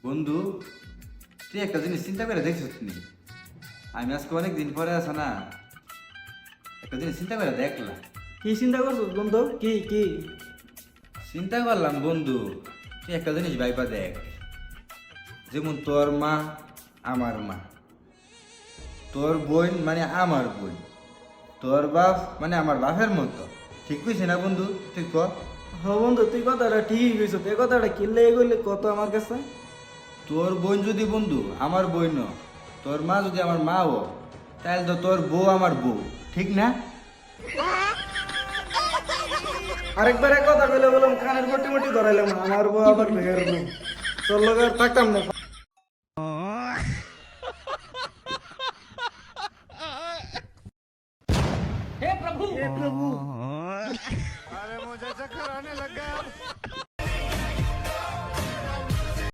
বন্ধু, তুই একটা জিনিস চিন্তা করে দেখছিস নি? আমি আজকে অনেক দিন পরে আসা না, একটা জিনিস চিন্তা করে দেখলাম। কি চিন্তা করছো বন্ধু? কি কি? চিন্তা করলাম বন্ধু, তুই একটা জিনিস ভাইবা দেখ। যেমন তোর মা আমার মা, তোর বোন মানে আমার বোন, তোর বাপ মানে আমার বাপের মতো। ঠিক কইছি না বন্ধু? ঠিক কর। হ বন্ধু, তুই কথাটা ঠিকই কইছ। এই কথাটা কিনলে এগুলি কত আমার কাছে। তোর বোন যদি বন্ধু আমার বোন, তোর মা যদি আমার মা ও, তাহলে তো তোর বউ আমার বউ, ঠিক না? আরেকবার এক কথা কইলে বললাম কানের গটি মটি ধরাইলাম, আমার বউ আবার ভেঙে তোর লগে আর থাকতাম না।